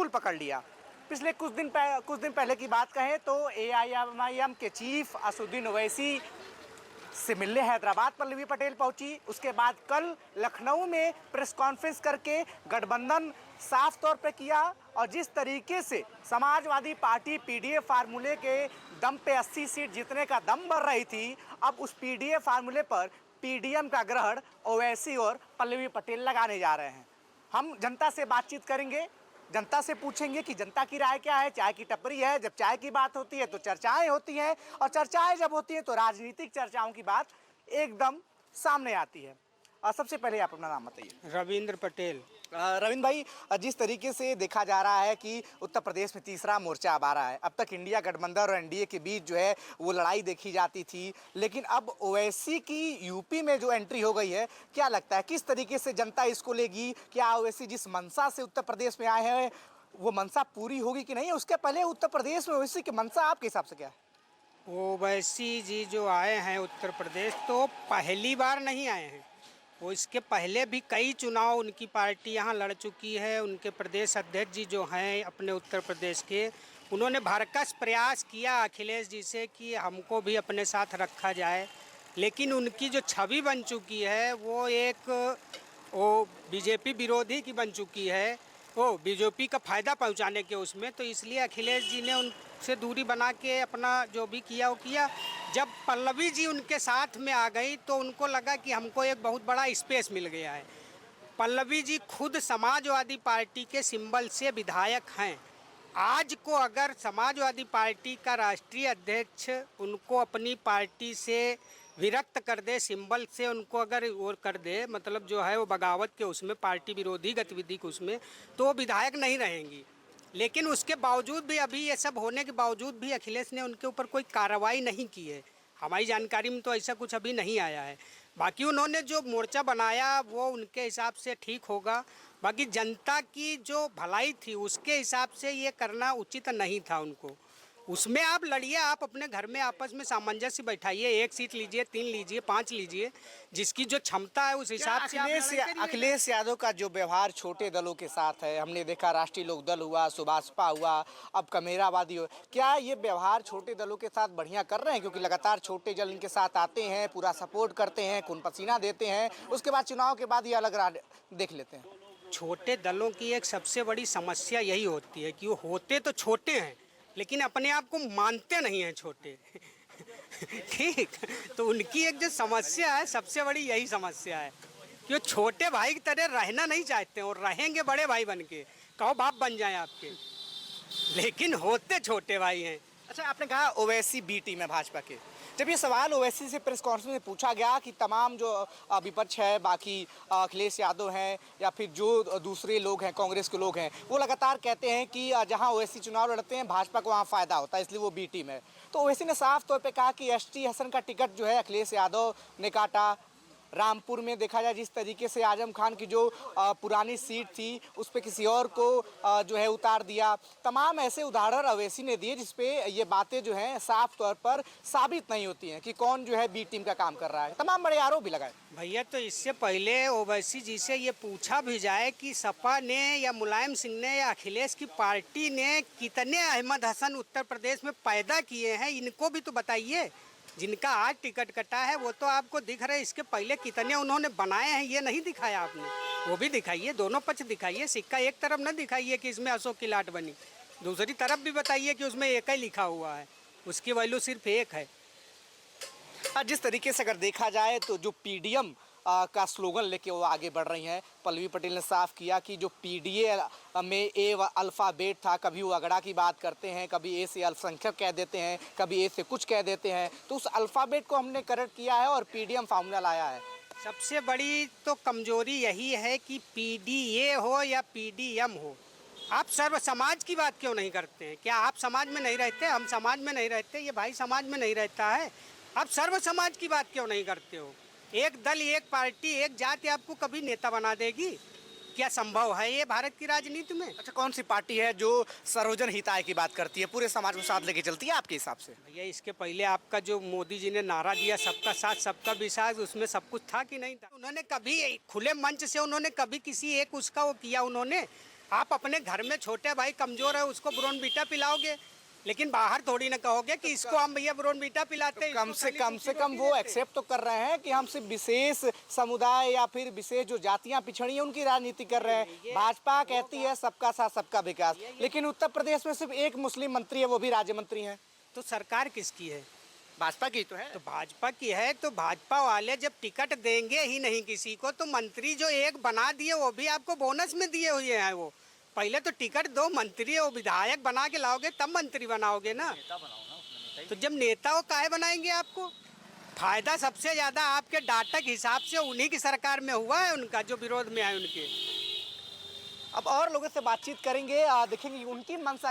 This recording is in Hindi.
बिल्कुल पकड़ लिया। पिछले कुछ दिन पहले की बात कहें तो एआईएमआईएम के चीफ असदुद्दीन ओवैसी से मिलने हैदराबाद पल्लवी पटेल पहुंची। उसके बाद कल लखनऊ में प्रेस कॉन्फ्रेंस करके गठबंधन साफ तौर पे किया, और जिस तरीके से समाजवादी पार्टी पीडीए फार्मूले के दम पे 80 सीट जीतने का दम भर रही थी, अब उस पीडीए फार्मूले पर पीडीएम का ग्रहण ओवैसी और पल्लवी पटेल लगाने जा रहे हैं। हम जनता से बातचीत करेंगे, जनता से पूछेंगे कि जनता की राय क्या है। चाय की टपरी है, जब चाय की बात होती है तो चर्चाएं होती हैं, और चर्चाएं जब होती हैं तो राजनीतिक चर्चाओं की बात एकदम सामने आती है। सबसे पहले आप अपना नाम बताइए। रविंद्र पटेल। रविंद्र भाई, जिस तरीके से देखा जा रहा है कि उत्तर प्रदेश में तीसरा मोर्चा अब आ रहा है, अब तक इंडिया गठबंधन और एनडीए के बीच जो है वो लड़ाई देखी जाती थी, लेकिन अब ओवैसी की यूपी में जो एंट्री हो गई है, क्या लगता है किस तरीके से जनता इसको लेगी? क्या ओवैसी जिस मंशा से उत्तर प्रदेश में आए हैं वो मंशा पूरी होगी कि नहीं? उसके पहले उत्तर प्रदेश में ओवैसी की मंशा आपके हिसाब से क्या है? ओवैसी जी जो आए हैं उत्तर प्रदेश, तो पहली बार नहीं आए हैं। वो इसके पहले भी कई चुनाव उनकी पार्टी यहाँ लड़ चुकी है। उनके प्रदेश अध्यक्ष जी जो हैं अपने उत्तर प्रदेश के, उन्होंने भरकस प्रयास किया अखिलेश जी से कि हमको भी अपने साथ रखा जाए, लेकिन उनकी जो छवि बन चुकी है वो एक बीजेपी विरोधी की बन चुकी है, वो बीजेपी का फ़ायदा पहुंचाने के उसमें। तो इसलिए अखिलेश जी ने उनसे दूरी बना के अपना जो भी किया वो किया। जब पल्लवी जी उनके साथ में आ गई तो उनको लगा कि हमको एक बहुत बड़ा स्पेस मिल गया है। पल्लवी जी खुद समाजवादी पार्टी के सिंबल से विधायक हैं। आज को अगर समाजवादी पार्टी का राष्ट्रीय अध्यक्ष उनको अपनी पार्टी से विरक्त कर दे, सिंबल से उनको अगर वो कर दे, मतलब जो है वो बगावत के उसमें, पार्टी विरोधी गतिविधि के उसमें, तो वो विधायक नहीं रहेंगी। लेकिन उसके बावजूद भी, अभी ये सब होने के बावजूद भी अखिलेश ने उनके ऊपर कोई कार्रवाई नहीं की है। हमारी जानकारी में तो ऐसा कुछ अभी नहीं आया है। बाकी उन्होंने जो मोर्चा बनाया वो उनके हिसाब से ठीक होगा। बाकी जनता की जो भलाई थी उसके हिसाब से ये करना उचित नहीं था उनको। उसमें आप लड़िए, आप अपने घर में आपस में सामंजस्य बैठाइए, 1 सीट लीजिए, 3 लीजिए, 5 लीजिए, जिसकी जो क्षमता है उस हिसाब से अखिलेश यादव का जो व्यवहार छोटे दलों के साथ है, हमने देखा राष्ट्रीय लोकदल हुआ, सुभाषपा हुआ, अब कमेरावादी हो, क्या ये व्यवहार छोटे दलों के साथ बढ़िया कर रहे हैं? क्योंकि लगातार छोटे दल इनके साथ आते हैं, पूरा सपोर्ट करते हैं, खून पसीना देते हैं, उसके बाद चुनाव के बाद ये अलग राह देख लेते हैं। छोटे दलों की एक सबसे बड़ी समस्या यही होती है कि वो होते तो छोटे हैं लेकिन अपने आप को मानते नहीं हैं छोटे। ठीक, तो उनकी एक जो समस्या है, सबसे बड़ी यही समस्या है कि वो छोटे भाई की तरह रहना नहीं चाहते हैं, और रहेंगे बड़े भाई बन के, कहो बाप बन जाए आपके, लेकिन होते छोटे भाई हैं। अच्छा, आपने कहा ओवैसी बी टीम है भाजपा के। जब ये सवाल ओवैसी से प्रेस कॉन्फ्रेंस में पूछा गया कि तमाम जो विपक्ष है, बाकी अखिलेश यादव हैं या फिर जो दूसरे लोग हैं, कांग्रेस के लोग हैं, वो लगातार कहते हैं कि जहां ओवैसी चुनाव लड़ते हैं भाजपा को वहां फ़ायदा होता है, इसलिए वो बी टीम है। तो ओवैसी ने साफ तौर पे कहा कि एसटी हसन का टिकट जो है अखिलेश यादव ने काटा। रामपुर में देखा जाए जिस तरीके से आजम खान की जो पुरानी सीट थी उस पर किसी और को जो है उतार दिया। तमाम ऐसे उदाहरण ओवैसी ने दिए जिसपे ये बातें जो हैं साफ तौर पर साबित नहीं होती हैं कि कौन जो है बी टीम का काम कर रहा है। तमाम बड़े आरोप भी लगाए। भैया, तो इससे पहले ओवैसी जी से ये पूछा भी जाए कि सपा ने या मुलायम सिंह ने या अखिलेश की पार्टी ने कितने अहमद हसन उत्तर प्रदेश में पैदा किए हैं, इनको भी तो बताइए। जिनका आज टिकट कटा है वो तो आपको दिख रहा है, इसके पहले कितने उन्होंने बनाए हैं ये नहीं दिखाया आपने, वो भी दिखाइए, दोनों पक्ष दिखाइए। सिक्का एक तरफ न दिखाइए कि इसमें अशोक की लाट बनी, दूसरी तरफ भी बताइए कि उसमें एक ही लिखा हुआ है, उसकी वैल्यू सिर्फ एक है। जिस तरीके से अगर देखा जाए तो जो पीडीएम का स्लोगन लेके वो आगे बढ़ रही हैं, पल्लवी पटेल ने साफ किया कि जो पीडीए में ए अल्फ़ाबेट था, कभी वो अगड़ा की बात करते हैं, कभी ए से अल्पसंख्यक कह देते हैं, कभी ए से कुछ कह देते हैं, तो उस अल्फ़ाबेट को हमने करेक्ट किया है और पीडीएम फार्मूला लाया है। सबसे बड़ी तो कमजोरी यही है कि पीडीए हो या पीडीएम हो, आप सर्व समाज की बात क्यों नहीं करते हैं? क्या आप समाज में नहीं रहते, हम समाज में नहीं रहते, ये भाई समाज में नहीं रहता है? आप सर्व समाज की बात क्यों नहीं करते हो? एक दल, एक पार्टी, एक जाति आपको कभी नेता बना देगी? क्या संभव है ये भारत की राजनीति में? अच्छा, कौन सी पार्टी है जो सर्वजन हिताय की बात करती है, पूरे समाज को साथ लेके चलती है आपके हिसाब से? भैया, इसके पहले आपका जो मोदी जी ने नारा दिया सबका साथ सबका विकास, उसमें सब कुछ था कि नहीं था? उन्होंने कभी खुले मंच से उन्होंने कभी किसी एक उसका वो किया? उन्होंने आप अपने घर में छोटे भाई कमजोर है उसको ब्रोनवीटा पिलाओगे, लेकिन बाहर थोड़ी ना कहोगे कि इसको हम भैया ब्रोनवीटा पिलाते हैं। कम से कम वो एक्सेप्ट तो कर रहे हैं कि हम सिर्फ विशेष समुदाय या फिर विशेष जो जातियां पिछड़ी हैं उनकी राजनीति कर रहे हैं। भाजपा कहती है सबका साथ सबका विकास, लेकिन उत्तर प्रदेश में सिर्फ एक मुस्लिम मंत्री है, वो भी राज्य मंत्री हैं। तो सरकार किसकी है? भाजपा की तो है। तो भाजपा की है, तो भाजपा वाले जब टिकट देंगे ही नहीं किसी को, तो मंत्री जो एक बना दिए वो भी आपको बोनस में दिए हुए हैं। वो पहले तो टिकट दो, मंत्री और विधायक बना के लाओगे तब मंत्री बनाओगे ना। तो जब नेता हो काहे बनाएंगे आपको? फायदा सबसे ज्यादा आपके डाटा के हिसाब से उन्हीं की सरकार में हुआ है, उनका जो विरोध में आए उनके। अब और लोगों से बातचीत करेंगे, देखेंगे उनकी मंशा